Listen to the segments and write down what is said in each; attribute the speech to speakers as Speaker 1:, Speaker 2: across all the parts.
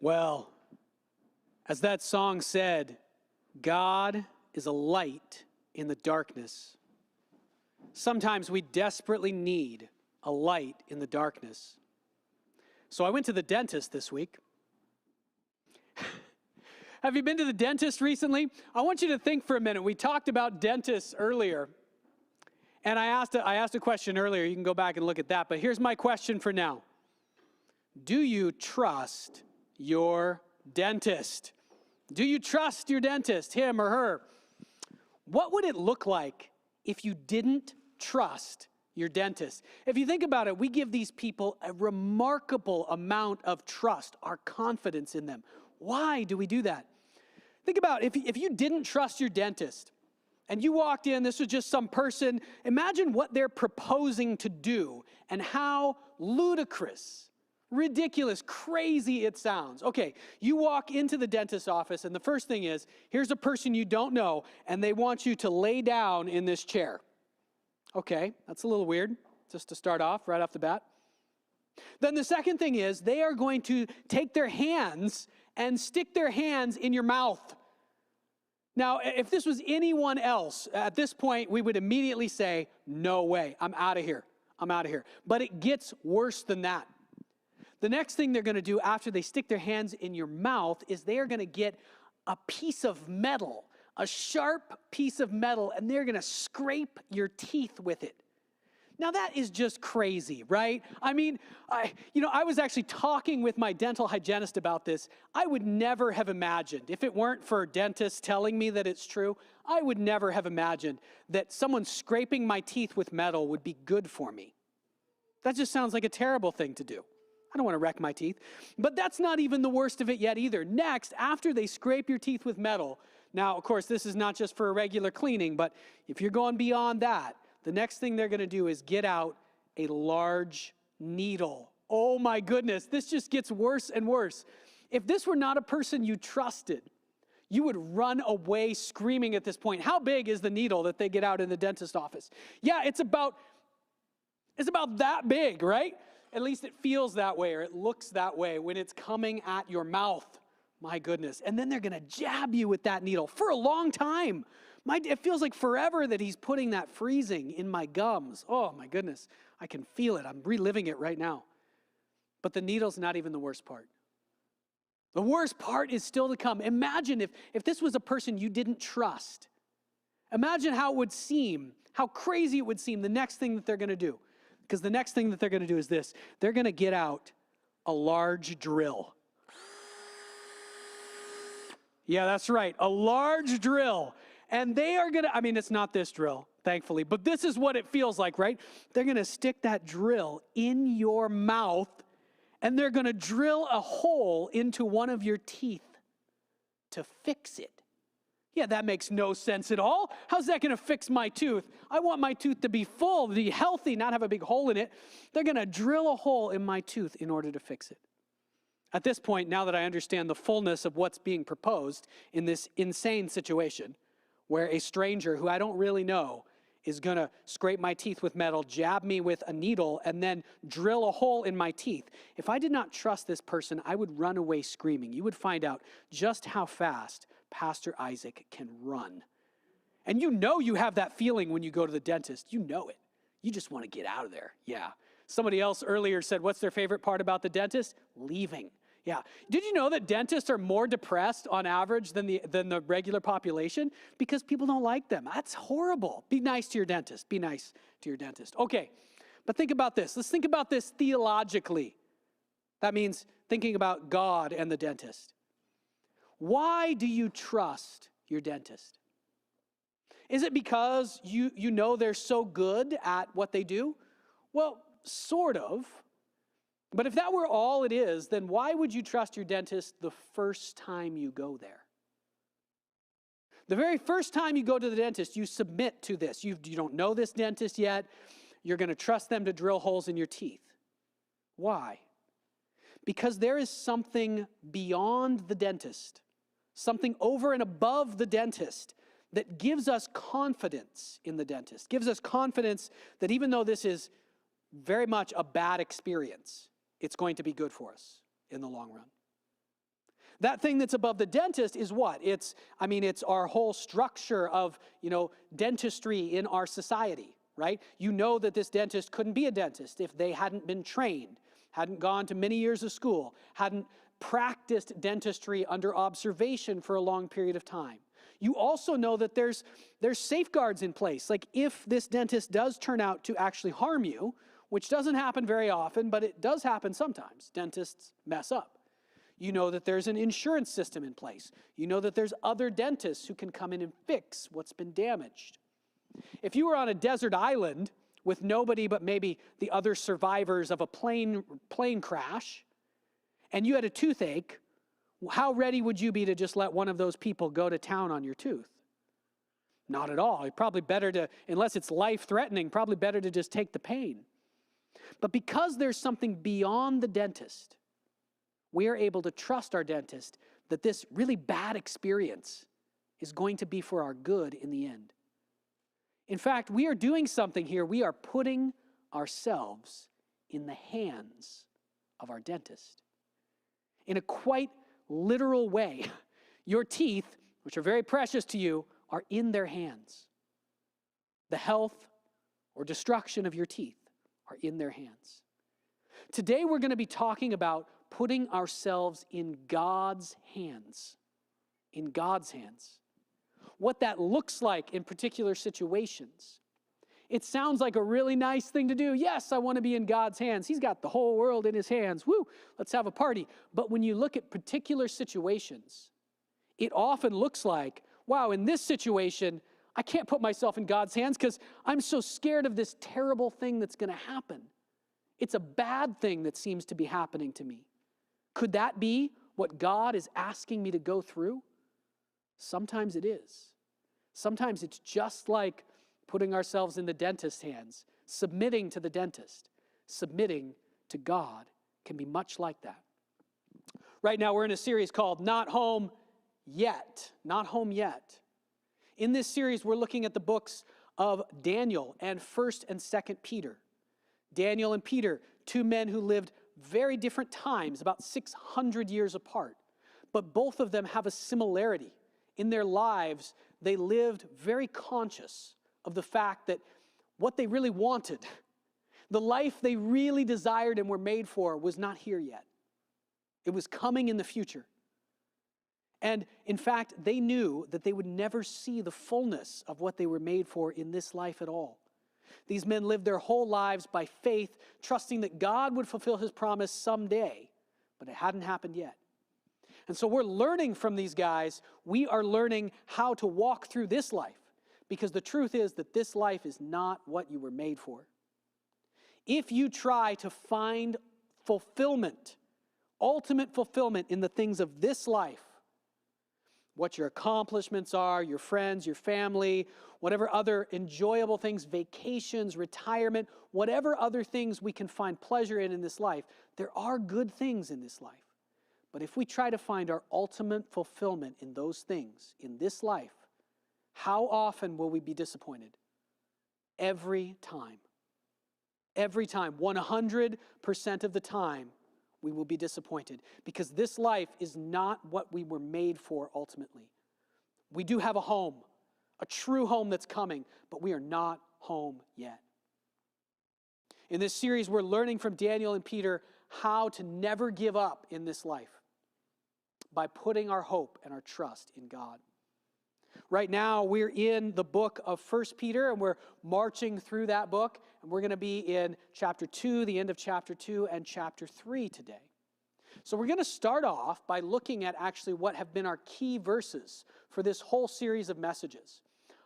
Speaker 1: Well, as that song said, God is a light in the darkness. Sometimes we desperately need a light in the darkness. So I went to the dentist this week. Have you been to the dentist recently? I want you to think for a minute. We talked about dentists earlier. And I asked a question earlier. You can go back and look at that. But here's my question for now. Do you trust your dentist? Do you trust your dentist, him or her? What would it look like if you didn't trust your dentist? If you think about it, we give these people a remarkable amount of trust, our confidence in them. Why do we do that? Think about if you didn't trust your dentist and you walked in, this was just some person, imagine what they're proposing to do and how ludicrous, ridiculous, crazy it sounds. Okay, you walk into the dentist's office and the first thing is, here's a person you don't know and they want you to lay down in this chair. Okay, that's a little weird, just to start off, right off the bat. Then the second thing is, they are going to take their hands and stick their hands in your mouth. Now, if this was anyone else, at this point, we would immediately say, no way, I'm out of here. I'm out of here. But it gets worse than that. The next thing they're going to do after they stick their hands in your mouth is they are going to get a piece of metal, a sharp piece of metal, and they're going to scrape your teeth with it. Now that is just crazy, right? I mean, I was actually talking with my dental hygienist about this. I would never have imagined, if it weren't for dentists telling me that it's true, I would never have imagined that someone scraping my teeth with metal would be good for me. That just sounds like a terrible thing to do. I don't want to wreck my teeth. But that's not even the worst of it yet either. Next, after they scrape your teeth with metal, now, of course, this is not just for a regular cleaning, but if you're going beyond that, the next thing they're going to do is get out a large needle. Oh my goodness, this just gets worse and worse. If this were not a person you trusted, you would run away screaming at this point. How big is the needle that they get out in the dentist office? Yeah, it's about that big, right? At least it feels that way or it looks that way when it's coming at your mouth. My goodness. And then they're going to jab you with that needle for a long time. It feels like forever that he's putting that freezing in my gums. Oh my goodness. I can feel it. I'm reliving it right now. But the needle's not even the worst part. The worst part is still to come. Imagine if this was a person you didn't trust. Imagine how it would seem, how crazy it would seem the next thing that they're going to do. Because the next thing that they're going to do is this. They're going to get out a large drill. Yeah, that's right. A large drill. And they are going to, it's not this drill, thankfully, but this is what it feels like, right? They're going to stick that drill in your mouth and they're going to drill a hole into one of your teeth to fix it. Yeah, that makes no sense at all. How's that going to fix my tooth? I want my tooth to be full, to be healthy, not have a big hole in it. They're going to drill a hole in my tooth in order to fix it. At this point, now that I understand the fullness of what's being proposed in this insane situation, where a stranger who I don't really know is going to scrape my teeth with metal, jab me with a needle, and then drill a hole in my teeth. If I did not trust this person, I would run away screaming. You would find out just how fast Pastor Isaac can run. And you know you have that feeling when you go to the dentist. You know it. You just want to get out of there. Yeah. Somebody else earlier said, what's their favorite part about the dentist? Leaving. Yeah. Did you know that dentists are more depressed on average than the regular population? Because people don't like them. That's horrible. Be nice to your dentist. Be nice to your dentist. Okay. But think about this. Let's think about this theologically. That means thinking about God and the dentist. Why do you trust your dentist? Is it because you know they're so good at what they do? Well, sort of. But if that were all it is, then why would you trust your dentist the first time you go there? The very first time you go to the dentist, you submit to this. You don't know this dentist yet. You're going to trust them to drill holes in your teeth. Why? Because there is something beyond the dentist, something over and above the dentist that gives us confidence in the dentist, gives us confidence that even though this is very much a bad experience, it's going to be good for us in the long run. That thing that's above the dentist is what? It's our whole structure of, dentistry in our society, right? You know that this dentist couldn't be a dentist if they hadn't been trained, hadn't gone to many years of school, hadn't practiced dentistry under observation for a long period of time. You also know that there's safeguards in place. Like if this dentist does turn out to actually harm you, which doesn't happen very often, but it does happen sometimes. Dentists mess up. You know that there's an insurance system in place. You know that there's other dentists who can come in and fix what's been damaged. If you were on a desert island with nobody but maybe the other survivors of a plane crash, and you had a toothache, how ready would you be to just let one of those people go to town on your tooth? Not at all. It's probably better to, unless it's life-threatening, probably better to just take the pain. But because there's something beyond the dentist, we are able to trust our dentist that this really bad experience is going to be for our good in the end. In fact, we are doing something here. We are putting ourselves in the hands of our dentist. In a quite literal way, your teeth, which are very precious to you, are in their hands. The health or destruction of your teeth are in their hands. Today we're going to be talking about putting ourselves in God's hands. In God's hands. What that looks like in particular situations. It sounds like a really nice thing to do. Yes, I want to be in God's hands. He's got the whole world in his hands. Woo, let's have a party. But when you look at particular situations, it often looks like, wow, in this situation, I can't put myself in God's hands because I'm so scared of this terrible thing that's going to happen. It's a bad thing that seems to be happening to me. Could that be what God is asking me to go through? Sometimes it is. Sometimes it's just like putting ourselves in the dentist's hands, submitting to the dentist, submitting to God can be much like that. Right now we're in a series called Not Home Yet. Not Home Yet. In this series we're looking at the books of Daniel and 1st and 2nd Peter. Daniel and Peter, two men who lived very different times, about 600 years apart. But both of them have a similarity. In their lives, they lived very conscious of the fact that what they really wanted, the life they really desired and were made for, was not here yet. It was coming in the future. And in fact, they knew that they would never see the fullness of what they were made for in this life at all. These men lived their whole lives by faith, trusting that God would fulfill his promise someday, but it hadn't happened yet. And so we're learning from these guys. We are learning how to walk through this life, because the truth is that this life is not what you were made for. If you try to find fulfillment, ultimate fulfillment in the things of this life, what your accomplishments are, your friends, your family, whatever other enjoyable things, vacations, retirement, whatever other things we can find pleasure in this life, there are good things in this life. But if we try to find our ultimate fulfillment in those things, in this life, how often will we be disappointed? Every time. Every time. 100% of the time, we will be disappointed, because this life is not what we were made for ultimately. We do have a home, a true home that's coming, but we are not home yet. In this series, we're learning from Daniel and Peter how to never give up in this life by putting our hope and our trust in God. Right now, we're in the book of 1 Peter, and we're marching through that book, and we're going to be in chapter 2, the end of chapter 2, and chapter 3 today. So we're going to start off by looking at actually what have been our key verses for this whole series of messages.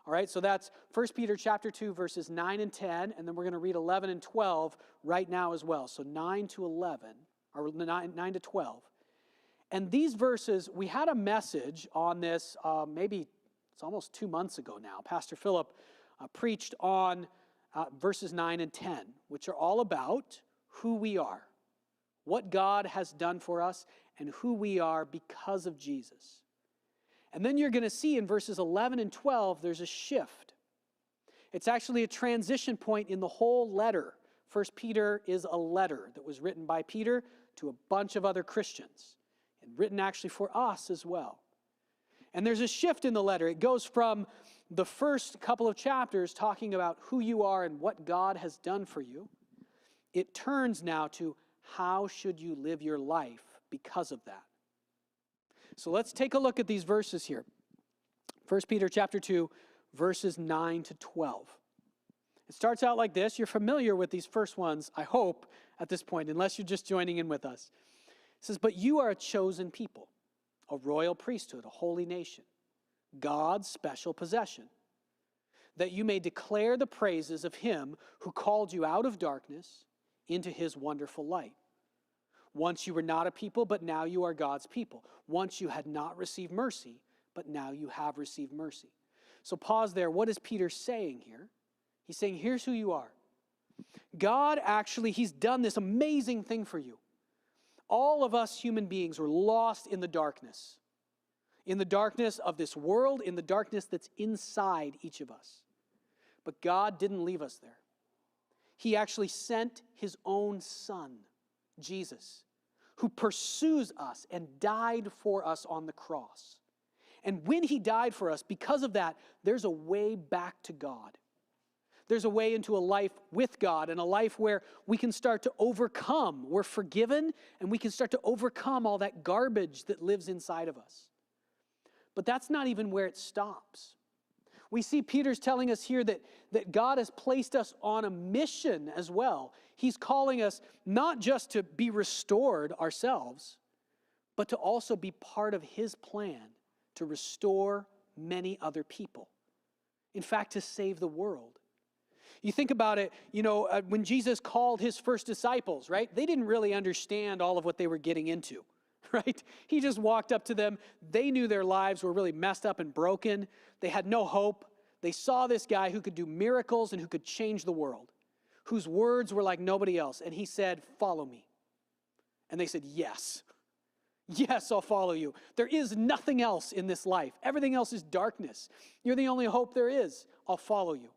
Speaker 1: All right, so that's 1 Peter chapter 2, verses 9 and 10, and then we're going to read 11 and 12 right now as well. So 9 to 11, or 9 to 12. And these verses, we had a message on this maybe it's almost 2 months ago now. Pastor Philip preached on verses 9 and 10, which are all about who we are, what God has done for us, and who we are because of Jesus. And then you're going to see in verses 11 and 12, there's a shift. It's actually a transition point in the whole letter. 1 Peter is a letter that was written by Peter to a bunch of other Christians. written actually for us as well. And there's a shift in the letter. It goes from the first couple of chapters talking about who you are and what God has done for you. It turns now to how should you live your life because of that. So let's take a look at these verses here. 1 Peter chapter 2, verses 9 to 12. It starts out like this. You're familiar with these first ones, I hope, at this point, unless you're just joining in with us. It says, "But you are a chosen people, a royal priesthood, a holy nation, God's special possession, that you may declare the praises of him who called you out of darkness into his wonderful light. Once you were not a people, but now you are God's people. Once you had not received mercy, but now you have received mercy." So pause there. What is Peter saying here? He's saying, here's who you are. God actually, he's done this amazing thing for you. All of us human beings were lost in the darkness of this world, in the darkness that's inside each of us. But God didn't leave us there. He actually sent his own son, Jesus, who pursues us and died for us on the cross. And when he died for us, because of that, there's a way back to God. There's a way into a life with God and a life where we can start to overcome. We're forgiven and we can start to overcome all that garbage that lives inside of us. But that's not even where it stops. We see Peter's telling us here that God has placed us on a mission as well. He's calling us not just to be restored ourselves, but to also be part of his plan to restore many other people. In fact, to save the world. You think about it, when Jesus called his first disciples, right? They didn't really understand all of what they were getting into, right? He just walked up to them. They knew their lives were really messed up and broken. They had no hope. They saw this guy who could do miracles and who could change the world, whose words were like nobody else. And he said, "Follow me." And they said, "Yes. Yes, I'll follow you. There is nothing else in this life. Everything else is darkness. You're the only hope there is. I'll follow you."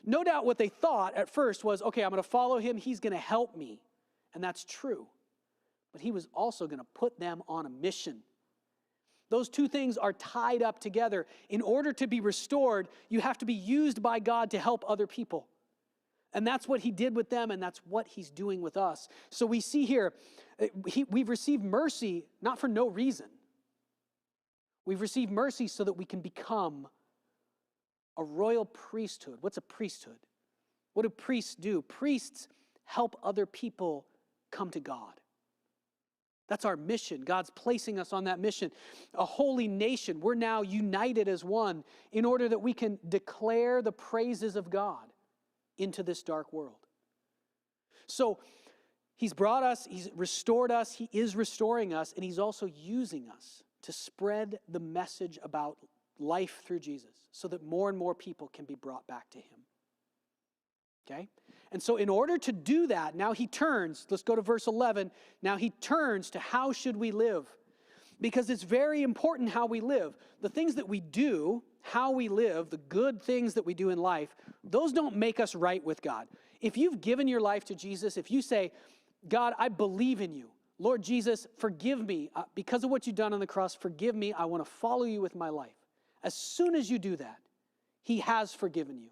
Speaker 1: No doubt what they thought at first was, okay, I'm going to follow him. He's going to help me. And that's true. But he was also going to put them on a mission. Those two things are tied up together. In order to be restored, you have to be used by God to help other people. And that's what he did with them, and that's what he's doing with us. So we see here, we've received mercy not for no reason. We've received mercy so that we can become a royal priesthood. What's a priesthood? What do priests do? Priests help other people come to God. That's our mission. God's placing us on that mission. A holy nation. We're now united as one in order that we can declare the praises of God into this dark world. So he's brought us, he's restored us, he is restoring us, and he's also using us to spread the message about life through Jesus so that more and more people can be brought back to him. Okay? And so in order to do that, now he turns, let's go to verse 11, now he turns to how should we live? Because it's very important how we live. The things that we do, how we live, the good things that we do in life, those don't make us right with God. If you've given your life to Jesus, if you say, "God, I believe in you. Lord Jesus, forgive me. Because of what you've done on the cross, forgive me. I want to follow you with my life." As soon as you do that, he has forgiven you.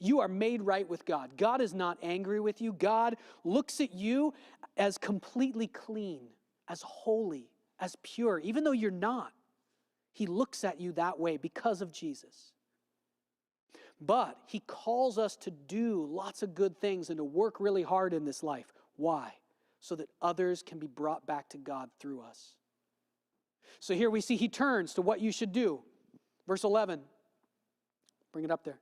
Speaker 1: You are made right with God. God is not angry with you. God looks at you as completely clean, as holy, as pure, even though you're not. He looks at you that way because of Jesus. But he calls us to do lots of good things and to work really hard in this life. Why? So that others can be brought back to God through us. So here we see he turns to what you should do. Verse 11. Bring it up there.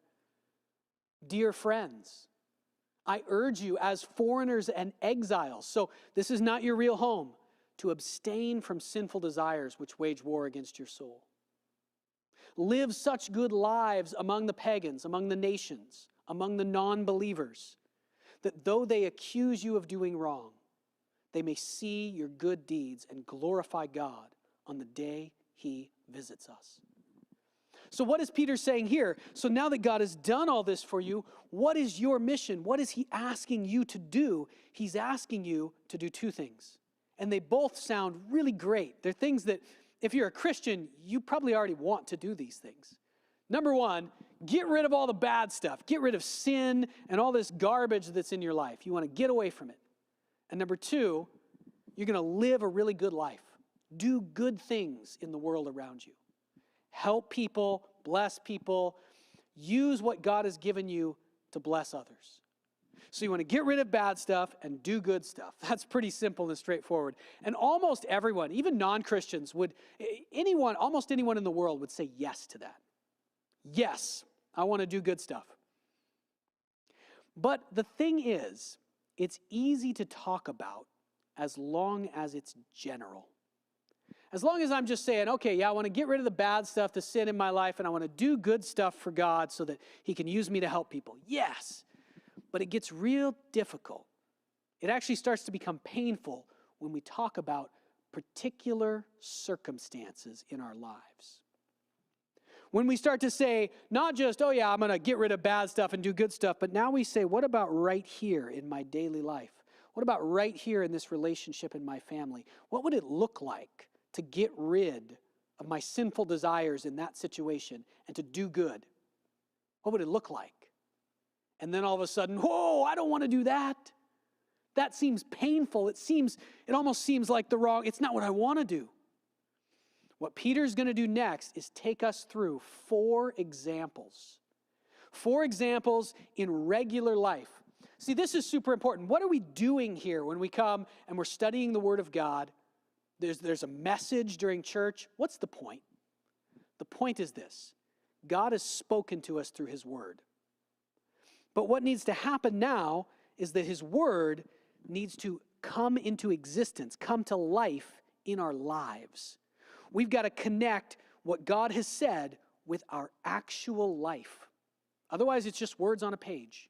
Speaker 1: "Dear friends, I urge you as foreigners and exiles," so this is not your real home, "to abstain from sinful desires which wage war against your soul. Live such good lives among the pagans, among the nations, among the non-believers, that though they accuse you of doing wrong, they may see your good deeds and glorify God on the day he visits us." So what is Peter saying here? So now that God has done all this for you, what is your mission? What is he asking you to do? He's asking you to do two things. And they both sound really great. They're things that, if you're a Christian, you probably already want to do these things. Number one, get rid of all the bad stuff. Get rid of sin and all this garbage that's in your life. You want to get away from it. And number two, you're going to live a really good life. Do good things in the world around you. Help people, bless people. Use what God has given you to bless others. So you want to get rid of bad stuff and do good stuff. That's pretty simple and straightforward. And almost everyone, even non-Christians, almost anyone in the world would say yes to that. Yes, I want to do good stuff. But the thing is, it's easy to talk about as long as it's general. As long as I'm just saying, okay, yeah, I want to get rid of the bad stuff, the sin in my life, and I want to do good stuff for God so that He can use me to help people. Yes. But it gets real difficult. It actually starts to become painful when we talk about particular circumstances in our lives. When we start to say, not just, oh yeah, I'm going to get rid of bad stuff and do good stuff, but now we say, what about right here in my daily life? What about right here in this relationship in my family? What would it look like to get rid of my sinful desires in that situation and to do good? What would it look like? And then all of a sudden, whoa, I don't want to do that. That seems painful. It almost seems like it's not what I want to do. What Peter's going to do next is take us through 4 examples. 4 examples in regular life. See, this is super important. What are we doing here when we come and we're studying the Word of God? There's a message during church. What's the point? The point is this. God has spoken to us through His Word. But what needs to happen now is that His Word needs to come into existence, come to life in our lives. We've got to connect what God has said with our actual life. Otherwise, it's just words on a page.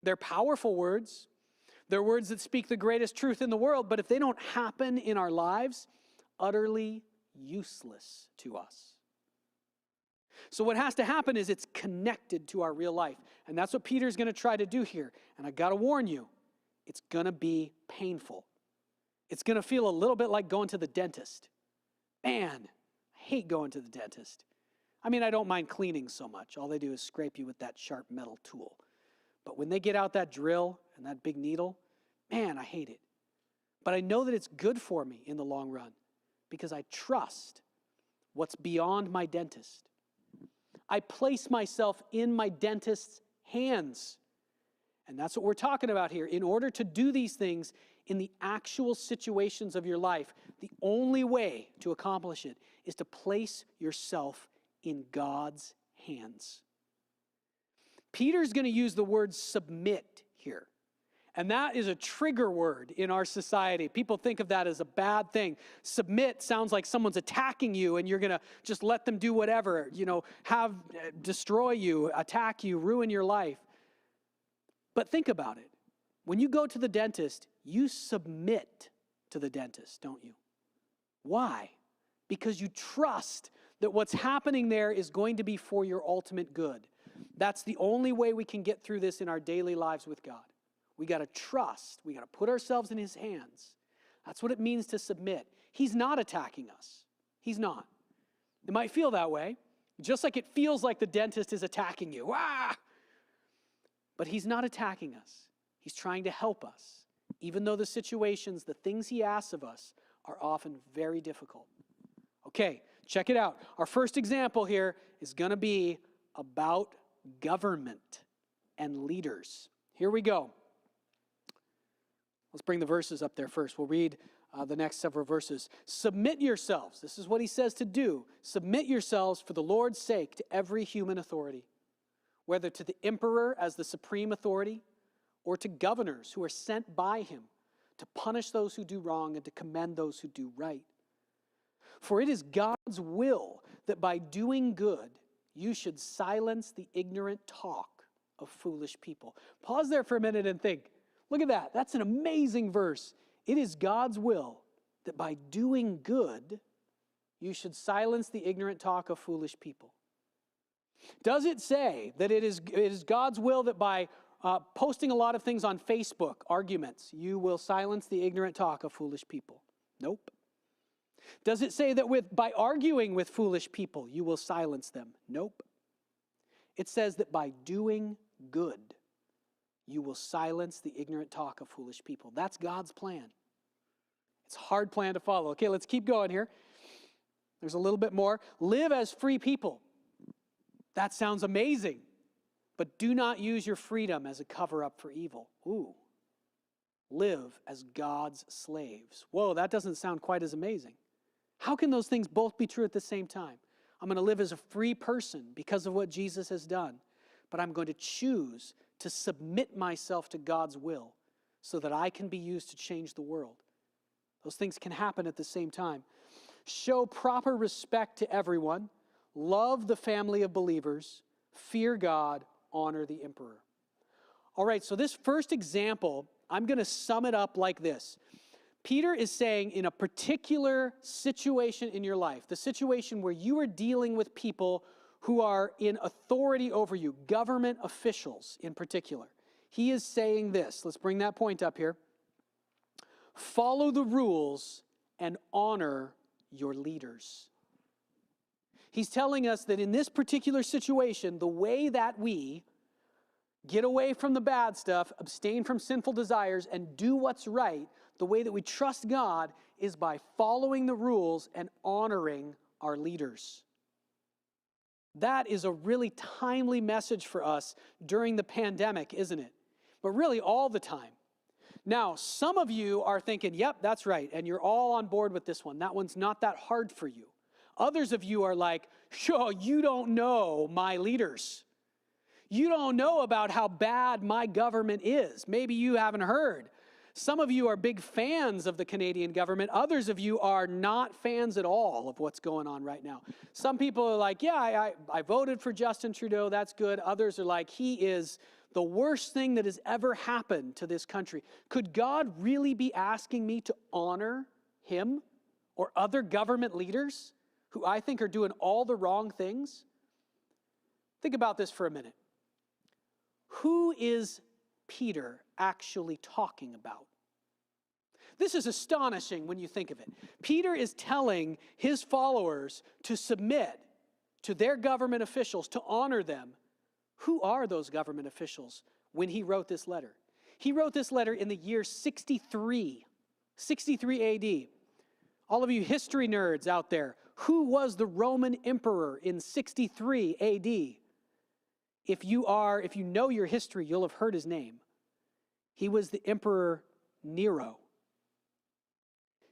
Speaker 1: They're powerful words. They're words that speak the greatest truth in the world, but if they don't happen in our lives, utterly useless to us. So what has to happen is it's connected to our real life. And that's what Peter's going to try to do here. And I got to warn you, it's going to be painful. It's going to feel a little bit like going to the dentist. Man, I hate going to the dentist. I mean, I don't mind cleaning so much. All they do is scrape you with that sharp metal tool. But when they get out that drill and that big needle, man, I hate it. But I know that it's good for me in the long run because I trust what's beyond my dentist. I place myself in my dentist's hands. And that's what we're talking about here. In order to do these things in the actual situations of your life, the only way to accomplish it is to place yourself in God's hands. Peter's going to use the word submit here. And that is a trigger word in our society. People think of that as a bad thing. Submit sounds like someone's attacking you and you're going to just let them do whatever, destroy you, attack you, ruin your life. But think about it. When you go to the dentist, you submit to the dentist, don't you? Why? Because you trust that what's happening there is going to be for your ultimate good. That's the only way we can get through this in our daily lives with God. We got to trust. We got to put ourselves in His hands. That's what it means to submit. He's not attacking us. He's not. It might feel that way, just like it feels like the dentist is attacking you. Ah! But He's not attacking us. He's trying to help us, even though the situations, the things He asks of us are often very difficult. Okay, check it out. Our first example here is going to be about government and leaders. Here we go. Let's bring the verses up there first. We'll read the next several verses. Submit yourselves. This is what he says to do. Submit yourselves for the Lord's sake to every human authority, whether to the emperor as the supreme authority or to governors who are sent by him to punish those who do wrong and to commend those who do right. For it is God's will that by doing good, you should silence the ignorant talk of foolish people. Pause there for a minute and think. Look at that. That's an amazing verse. It is God's will that by doing good, you should silence the ignorant talk of foolish people. Does it say that it is God's will that by Posting a lot of things on Facebook, arguments. You will silence the ignorant talk of foolish people. Nope. Does it say that by arguing with foolish people, you will silence them? Nope. It says that by doing good, you will silence the ignorant talk of foolish people. That's God's plan. It's a hard plan to follow. Okay, let's keep going here. There's a little bit more. Live as free people. That sounds amazing. But do not use your freedom as a cover-up for evil. Ooh. Live as God's slaves. Whoa, that doesn't sound quite as amazing. How can those things both be true at the same time? I'm going to live as a free person because of what Jesus has done, but I'm going to choose to submit myself to God's will so that I can be used to change the world. Those things can happen at the same time. Show proper respect to everyone. Love the family of believers. Fear God. Honor the emperor. All right, so this first example, I'm going to sum it up like this. Peter is saying in a particular situation in your life, the situation where you are dealing with people who are in authority over you, government officials in particular. He is saying this. Let's bring that point up here. Follow the rules and honor your leaders. He's telling us that in this particular situation, the way that we get away from the bad stuff, abstain from sinful desires, and do what's right, the way that we trust God is by following the rules and honoring our leaders. That is a really timely message for us during the pandemic, isn't it? But really all the time. Now, some of you are thinking, yep, that's right, and you're all on board with this one. That one's not that hard for you. Others of you are like, sure, you don't know my leaders. You don't know about how bad my government is. Maybe you haven't heard. Some of you are big fans of the Canadian government. Others of you are not fans at all of what's going on right now. Some people are like, yeah, I voted for Justin Trudeau. That's good. Others are like, he is the worst thing that has ever happened to this country. Could God really be asking me to honor him or other government leaders who I think are doing all the wrong things? Think about this for a minute. Who is Peter actually talking about? This is astonishing when you think of it. Peter is telling his followers to submit to their government officials, to honor them. Who are those government officials when he wrote this letter? He wrote this letter in the year 63 AD. All of you history nerds out there, who was the Roman emperor in 63 AD? If you know your history, you'll have heard his name. He was the Emperor Nero.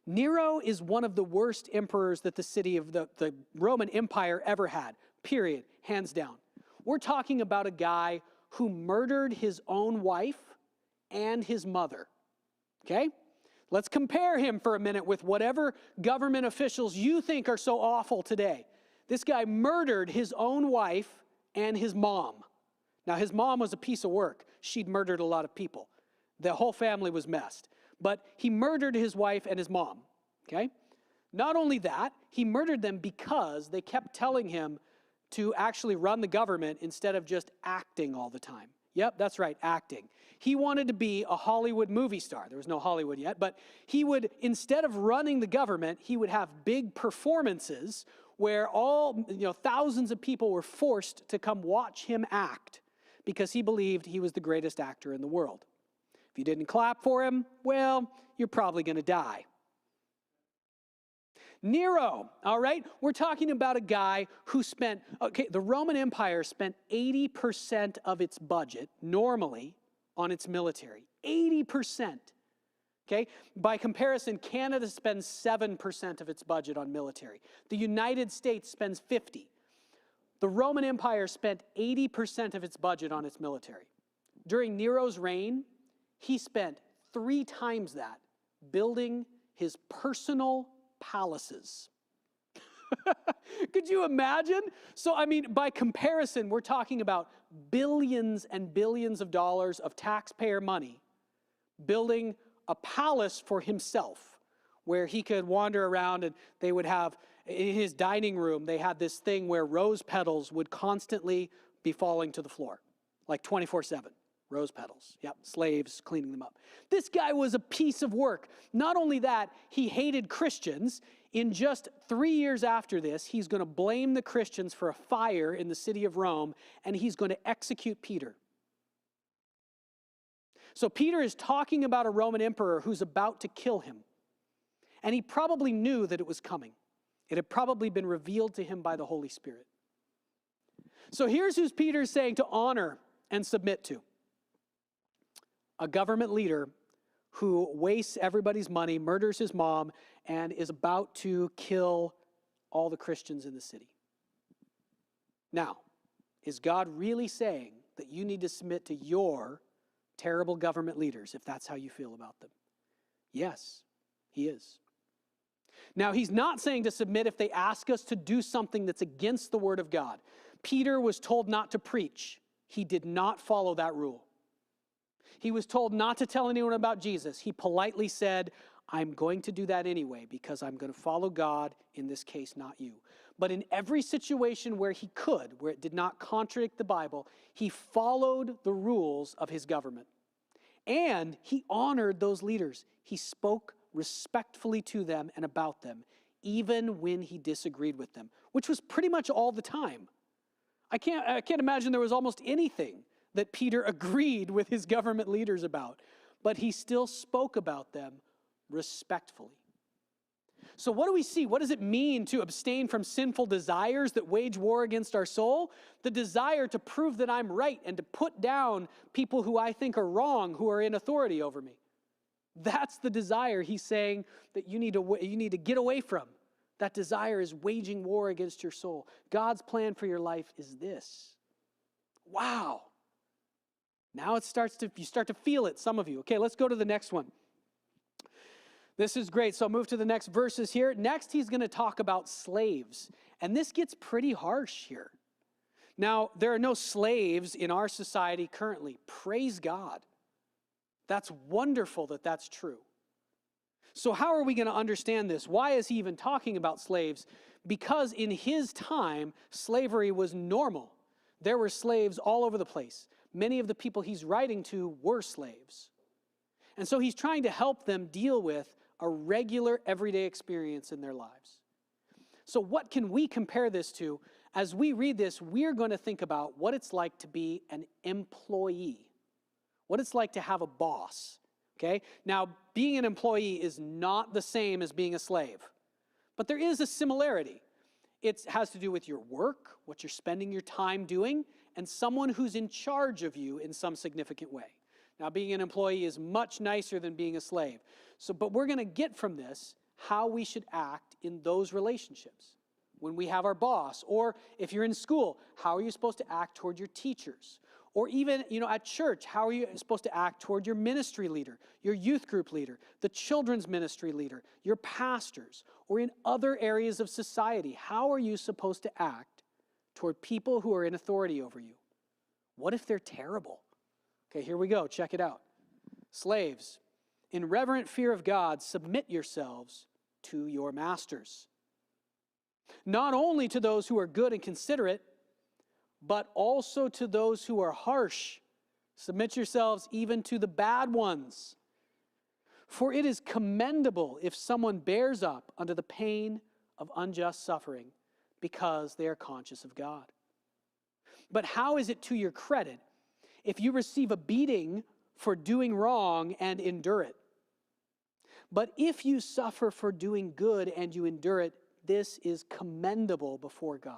Speaker 1: Nero is one of the worst emperors that the city of the Roman Empire ever had, period, hands down. We're talking about a guy who murdered his own wife and his mother, okay? Let's compare him for a minute with whatever government officials you think are so awful today. This guy murdered his own wife and his mom. Now, his mom was a piece of work. She'd murdered a lot of people. The whole family was messed. But he murdered his wife and his mom, okay? Not only that, he murdered them because they kept telling him to actually run the government instead of just acting all the time. Yep, that's right, acting. He wanted to be a Hollywood movie star. There was no Hollywood yet, but he would, instead of running the government, he would have big performances where thousands of people were forced to come watch him act because he believed he was the greatest actor in the world. If you didn't clap for him, well, you're probably going to die. Nero, all right? We're talking about a guy who the Roman Empire spent 80% of its budget normally on its military. 80%. Okay? By comparison, Canada spends 7% of its budget on military. The United States spends 50%. The Roman Empire spent 80% of its budget on its military. During Nero's reign, he spent 3 times that building his personal palaces. Could you imagine? So, by comparison, we're talking about billions and billions of dollars of taxpayer money building a palace for himself where he could wander around, and they would have, in his dining room, they had this thing where rose petals would constantly be falling to the floor, like 24/7. Rose petals. Yep, slaves cleaning them up. This guy was a piece of work. Not only that, he hated Christians. In just 3 years after this, he's going to blame the Christians for a fire in the city of Rome, and he's going to execute Peter. So Peter is talking about a Roman emperor who's about to kill him. And he probably knew that it was coming. It had probably been revealed to him by the Holy Spirit. So here's who Peter's saying to honor and submit to. A government leader who wastes everybody's money, murders his mom, and is about to kill all the Christians in the city. Now, is God really saying that you need to submit to your terrible government leaders if that's how you feel about them? Yes, he is. Now, he's not saying to submit if they ask us to do something that's against the word of God. Peter was told not to preach. He did not follow that rule. He was told not to tell anyone about Jesus. He politely said, I'm going to do that anyway because I'm going to follow God, in this case, not you. But in every situation where he could, where it did not contradict the Bible, he followed the rules of his government. And he honored those leaders. He spoke respectfully to them and about them, even when he disagreed with them, which was pretty much all the time. I can't imagine there was almost anything that Peter agreed with his government leaders about, but he still spoke about them respectfully. So what do we see? What does it mean to abstain from sinful desires that wage war against our soul? The desire to prove that I'm right and to put down people who I think are wrong, who are in authority over me. That's the desire he's saying that you need to get away from. That desire is waging war against your soul. God's plan for your life is this. Wow. Now you start to feel it, some of you. Okay, let's go to the next one. This is great. So I'll move to the next verses here. Next, he's going to talk about slaves. And this gets pretty harsh here. Now, there are no slaves in our society currently. Praise God. That's wonderful that that's true. So how are we going to understand this? Why is he even talking about slaves? Because in his time, slavery was normal. There were slaves all over the place. Many of the people he's writing to were slaves. And so he's trying to help them deal with a regular, everyday experience in their lives. So what can we compare this to? As we read this, we're going to think about what it's like to be an employee, what it's like to have a boss. Okay? Now, being an employee is not the same as being a slave, but there is a similarity. It has to do with your work, what you're spending your time doing, and someone who's in charge of you in some significant way. Now, being an employee is much nicer than being a slave. But we're going to get from this how we should act in those relationships. When we have our boss, or if you're in school, how are you supposed to act toward your teachers? Or even, at church, how are you supposed to act toward your ministry leader, your youth group leader, the children's ministry leader, your pastors, or in other areas of society? How are you supposed to act toward people who are in authority over you? What if they're terrible? Okay, here we go. Check it out. Slaves, in reverent fear of God, submit yourselves to your masters. Not only to those who are good and considerate, but also to those who are harsh. Submit yourselves even to the bad ones. For it is commendable if someone bears up under the pain of unjust suffering because they are conscious of God. But how is it to your credit if you receive a beating for doing wrong and endure it? But if you suffer for doing good and you endure it, this is commendable before God.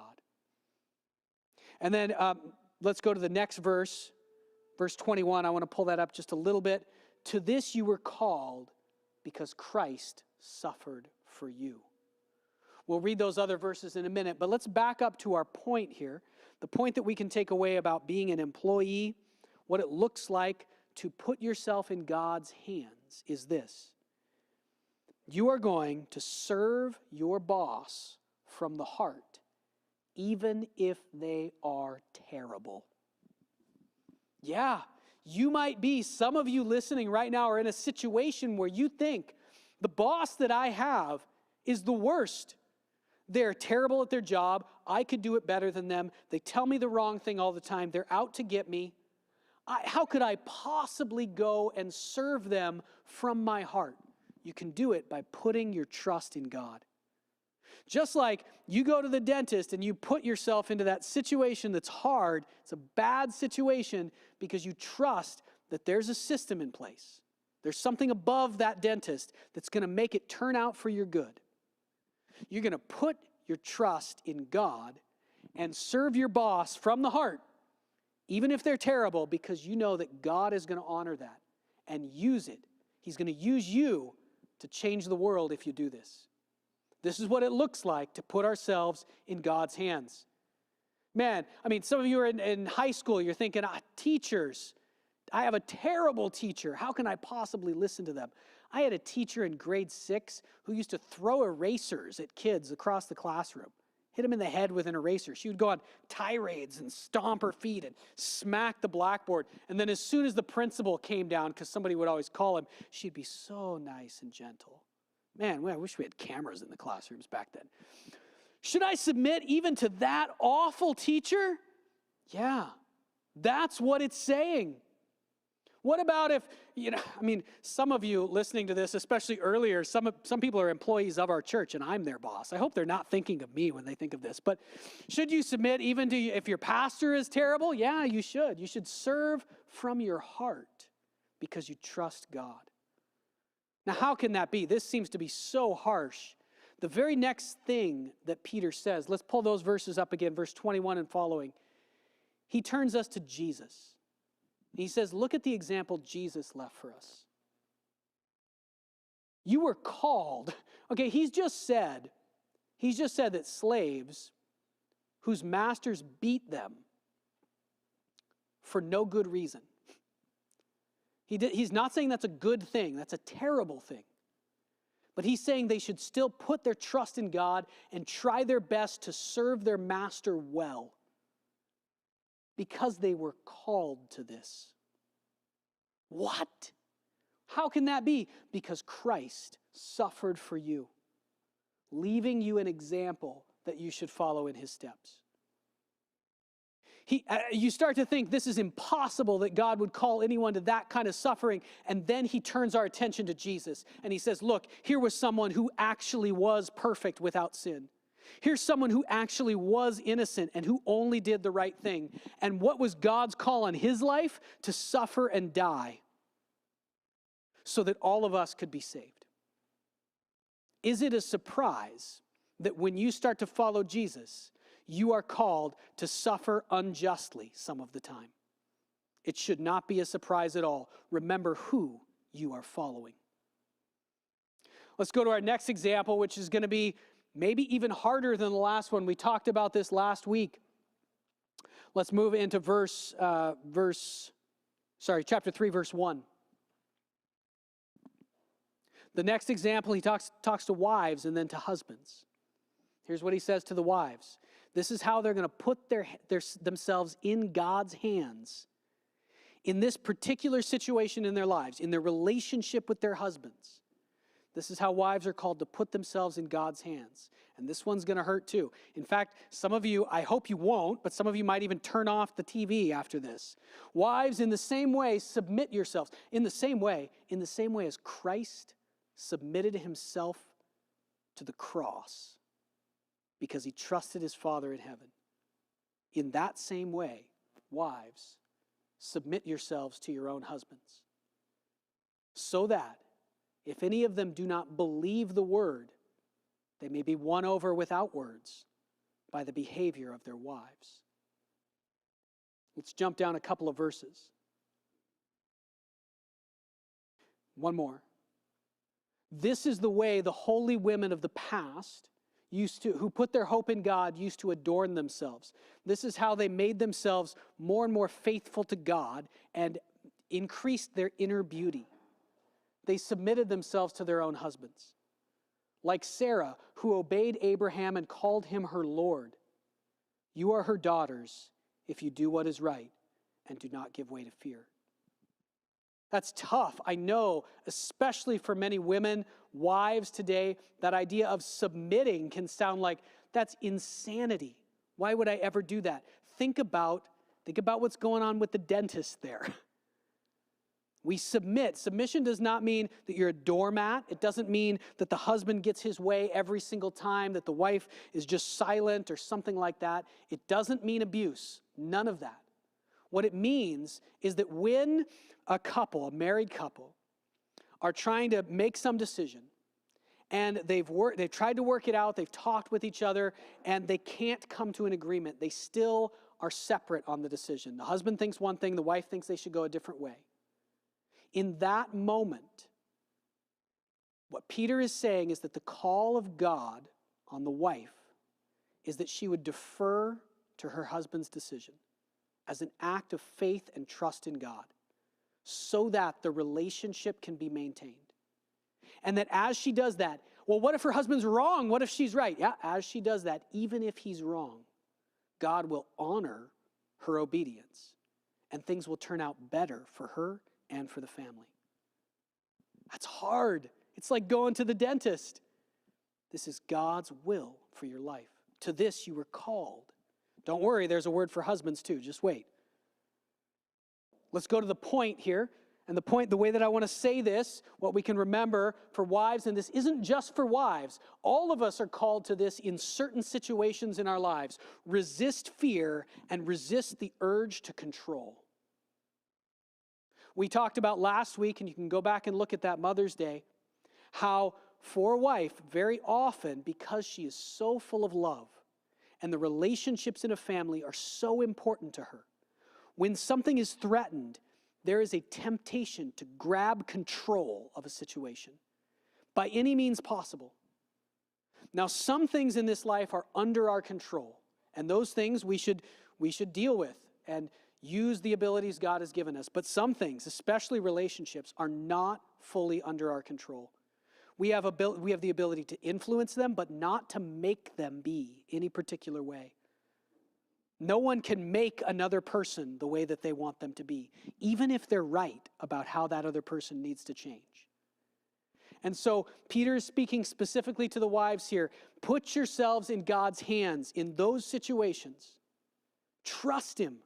Speaker 1: And then let's go to the next verse, verse 21. I want to pull that up just a little bit. To this you were called because Christ suffered for you. We'll read those other verses in a minute, but let's back up to our point here. The point that we can take away about being an employee, what it looks like to put yourself in God's hands is this. You are going to serve your boss from the heart, even if they are terrible. Yeah, you might be, some of you listening right now are in a situation where you think, the boss that I have is the worst. They're terrible at their job. I could do it better than them. They tell me the wrong thing all the time. They're out to get me. How could I possibly go and serve them from my heart? You can do it by putting your trust in God. Just like you go to the dentist and you put yourself into that situation that's hard, it's a bad situation because you trust that there's a system in place. There's something above that dentist that's going to make it turn out for your good. You're going to put your trust in God and serve your boss from the heart, even if they're terrible, because you know that God is going to honor that and use it. He's going to use you to change the world if you do this. This is what it looks like to put ourselves in God's hands. Man, I mean, some of you are in high school, you're thinking, teachers, I have a terrible teacher. How can I possibly listen to them? I had a teacher in grade 6 who used to throw erasers at kids across the classroom. Hit them in the head with an eraser. She would go on tirades and stomp her feet and smack the blackboard. And then as soon as the principal came down, because somebody would always call him, she'd be so nice and gentle. Man, I wish we had cameras in the classrooms back then. Should I submit even to that awful teacher? Yeah, that's what it's saying. What about if, some of you listening to this, especially earlier, some people are employees of our church and I'm their boss. I hope they're not thinking of me when they think of this. But should you submit even to, if your pastor is terrible? Yeah, you should. You should serve from your heart because you trust God. Now, how can that be? This seems to be so harsh. The very next thing that Peter says, let's pull those verses up again, verse 21 and following. He turns us to Jesus. He says, look at the example Jesus left for us. You were called. Okay, he's just said that slaves whose masters beat them for no good reason. He's not saying that's a good thing. That's a terrible thing. But he's saying they should still put their trust in God and try their best to serve their master well because they were called to this. What? How can that be? Because Christ suffered for you, leaving you an example that you should follow in his steps. You start to think this is impossible that God would call anyone to that kind of suffering, and then he turns our attention to Jesus, and he says, look, here was someone who actually was perfect without sin. Here's someone who actually was innocent and who only did the right thing. And what was God's call on his life? To suffer and die so that all of us could be saved. Is it a surprise that when you start to follow Jesus, you are called to suffer unjustly some of the time? It should not be a surprise at all. Remember who you are following. Let's go to our next example, which is going to be maybe even harder than the last one. We talked about this last week. Let's move into chapter 3, verse 1. The next example, he talks to wives and then to husbands. Here's what he says to the wives. This is how they're going to put themselves in God's hands in this particular situation in their lives, in their relationship with their husbands. This is how wives are called to put themselves in God's hands. And this one's going to hurt too. In fact, some of you, I hope you won't, but some of you might even turn off the TV after this. Wives, in the same way, submit yourselves. In the same way as Christ submitted himself to the cross because he trusted his Father in heaven. In that same way, wives, submit yourselves to your own husbands, so that if any of them do not believe the word, they may be won over without words by the behavior of their wives. Let's jump down a couple of verses. One more. This is the way the holy women of the past who put their hope in God used to adorn themselves. This is how they made themselves more and more faithful to God and increased their inner beauty. They submitted themselves to their own husbands. Like Sarah, who obeyed Abraham and called him her Lord. You are her daughters if you do what is right and do not give way to fear. That's tough, I know, especially for many women, wives today. That idea of submitting can sound like that's insanity. Why would I ever do that? Think about Think about what's going on with the dentist there. We submit. Submission does not mean that you're a doormat. It doesn't mean that the husband gets his way every single time, that the wife is just silent or something like that. It doesn't mean abuse. None of that. What it means is that when a couple, a married couple, are trying to make some decision, and they've tried to work it out, they've talked with each other, and they can't come to an agreement, they still are separate on the decision. The husband thinks one thing, the wife thinks they should go a different way. In that moment, what Peter is saying is that the call of God on the wife is that she would defer to her husband's decision as an act of faith and trust in God, so that the relationship can be maintained. And that as she does that, well, what if her husband's wrong? What if she's right? Yeah, as she does that, even if he's wrong, God will honor her obedience, and things will turn out better for her and for the family. That's hard. It's like going to the dentist. This is God's will for your life. To this you were called. Don't worry, there's a word for husbands too. Just wait. Let's go to the point here. And the way that I want to say this, what we can remember for wives, and this isn't just for wives. All of us are called to this in certain situations in our lives. Resist fear and resist the urge to control. We talked about last week, and you can go back and look at that Mother's Day, how for a wife, very often, because she is so full of love, and the relationships in a family are so important to her, when something is threatened, there is a temptation to grab control of a situation by any means possible. Now, some things in this life are under our control, and those things we should deal with and use the abilities God has given us. But some things, especially relationships, are not fully under our control. We have the ability to influence them, but not to make them be any particular way. No one can make another person the way that they want them to be, even if they're right about how that other person needs to change. And so Peter is speaking specifically to the wives here. Put yourselves in God's hands in those situations. Trust him.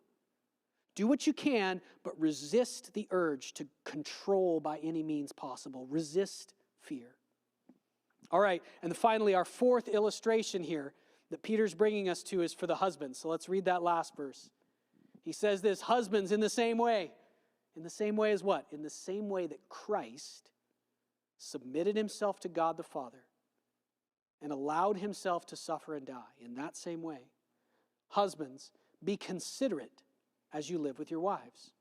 Speaker 1: Do what you can, but resist the urge to control by any means possible. Resist fear. All right, and finally, our fourth illustration here that Peter's bringing us to is for the husbands. So let's read that last verse. He says this, husbands, in the same way. In the same way as what? In the same way that Christ submitted himself to God the Father and allowed himself to suffer and die. In that same way, husbands, be considerate as you live with your wives.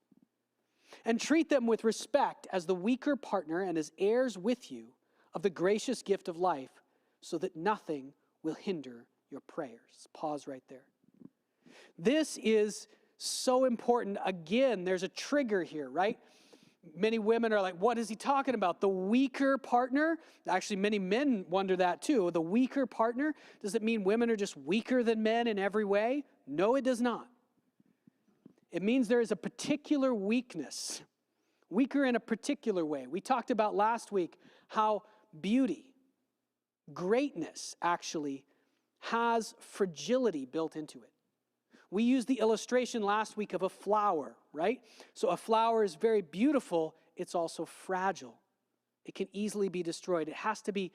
Speaker 1: And treat them with respect as the weaker partner and as heirs with you of the gracious gift of life, so that nothing will hinder your prayers. Pause right there. This is so important. Again, there's a trigger here, right? Many women are like, what is he talking about? The weaker partner? Actually, many men wonder that too. The weaker partner? Does it mean women are just weaker than men in every way? No, it does not. It means there is a particular weakness, weaker in a particular way. We talked about last week how beauty, greatness actually has fragility built into it. We used the illustration last week of a flower, right? So a flower is very beautiful, it's also fragile. It can easily be destroyed. It has to be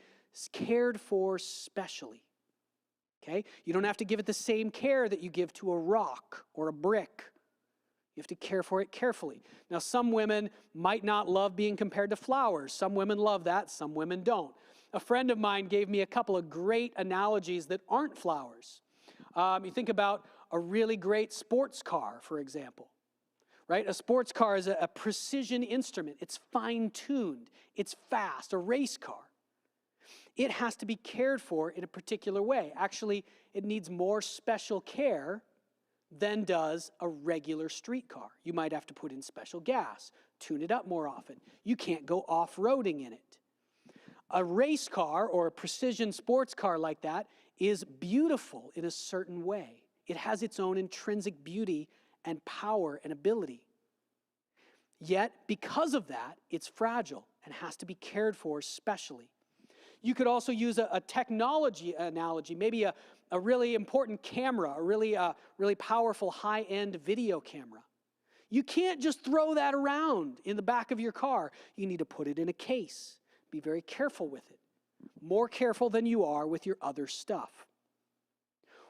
Speaker 1: cared for specially, okay? You don't have to give it the same care that you give to a rock or a brick. You have to care for it carefully. Now, some women might not love being compared to flowers. Some women love that, some women don't. A friend of mine gave me a couple of great analogies that aren't flowers. You think about a really great sports car, for example, right? A sports car is a precision instrument. It's fine-tuned. It's fast, a race car. It has to be cared for in a particular way. Actually, it needs more special care than does a regular street car. You might have to put in special gas, tune it up more often. You can't go off-roading in it. A race car or a precision sports car like that is beautiful in a certain way. It has its own intrinsic beauty and power and ability. Yet, because of that, it's fragile and has to be cared for specially. You could also use a technology analogy, maybe a really important camera, a really powerful high-end video camera. You can't just throw that around in the back of your car. You need to put it in a case. Be very careful with it. More careful than you are with your other stuff.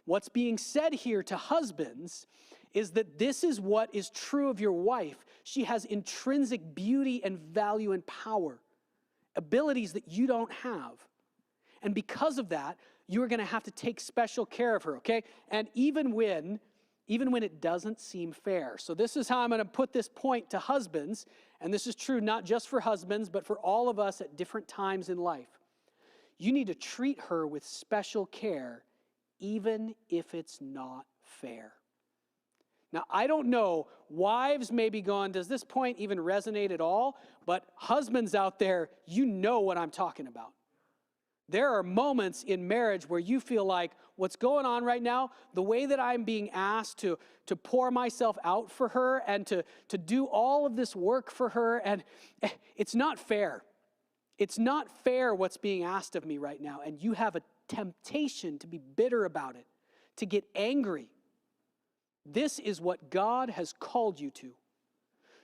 Speaker 1: What's being said here to husbands is that this is what is true of your wife. She has intrinsic beauty and value and power, abilities that you don't have. And because of that, you are going to have to take special care of her, okay? And even when it doesn't seem fair. So this is how I'm going to put this point to husbands, and this is true not just for husbands, but for all of us at different times in life. You need to treat her with special care, even if it's not fair. Now, I don't know, wives may be going, does this point even resonate at all? But husbands out there, you know what I'm talking about. There are moments in marriage where you feel like what's going on right now, the way that I'm being asked to pour myself out for her and to do all of this work for her, and it's not fair. It's not fair what's being asked of me right now, and you have a temptation to be bitter about it, to get angry. This is what God has called you to.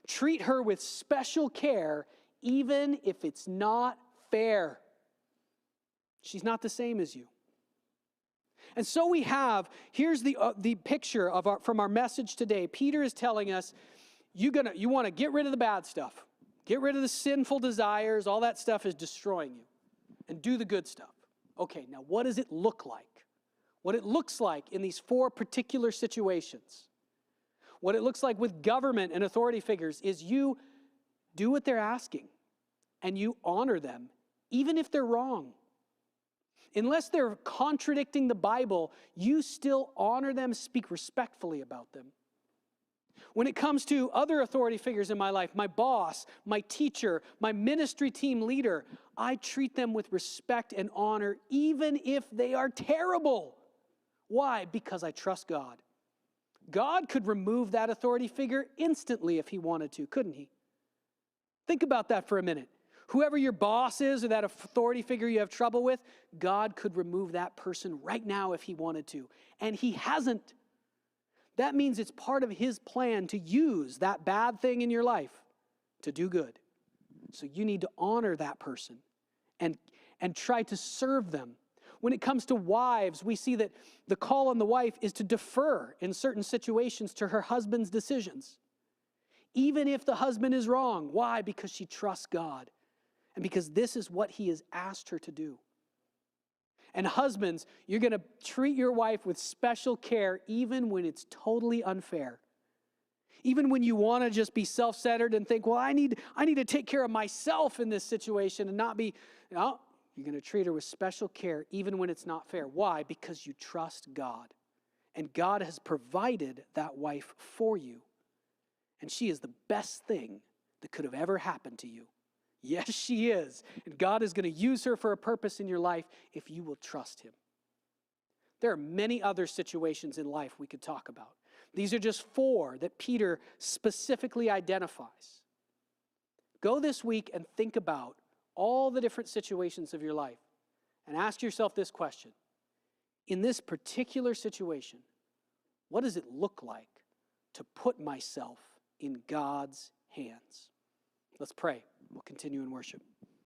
Speaker 1: Treat her with special care, even if it's not fair. She's not the same as you. And so we have, here's the picture from our message today. Peter is telling us, you want to get rid of the bad stuff. Get rid of the sinful desires. All that stuff is destroying you. And do the good stuff. Okay, now what does it look like? What it looks like in these 4 particular situations. What it looks like with government and authority figures is you do what they're asking. And you honor them, even if they're wrong. Unless they're contradicting the Bible, you still honor them, speak respectfully about them. When it comes to other authority figures in my life, my boss, my teacher, my ministry team leader, I treat them with respect and honor, even if they are terrible. Why? Because I trust God. God could remove that authority figure instantly if he wanted to, couldn't he? Think about that for a minute. Whoever your boss is or that authority figure you have trouble with, God could remove that person right now if he wanted to. And he hasn't. That means it's part of his plan to use that bad thing in your life to do good. So you need to honor that person and try to serve them. When it comes to wives, we see that the call on the wife is to defer in certain situations to her husband's decisions. Even if the husband is wrong. Why? Because she trusts God. And because this is what he has asked her to do. And husbands, you're going to treat your wife with special care even when it's totally unfair. Even when you want to just be self-centered and think, well, I need to take care of myself in this situation and not be, no, you're going to treat her with special care even when it's not fair. Why? Because you trust God. And God has provided that wife for you. And she is the best thing that could have ever happened to you. Yes, she is. And God is going to use her for a purpose in your life if you will trust him. There are many other situations in life we could talk about. These are just 4 that Peter specifically identifies. Go this week and think about all the different situations of your life and ask yourself this question. In this particular situation, what does it look like to put myself in God's hands? Let's pray. We'll continue in worship.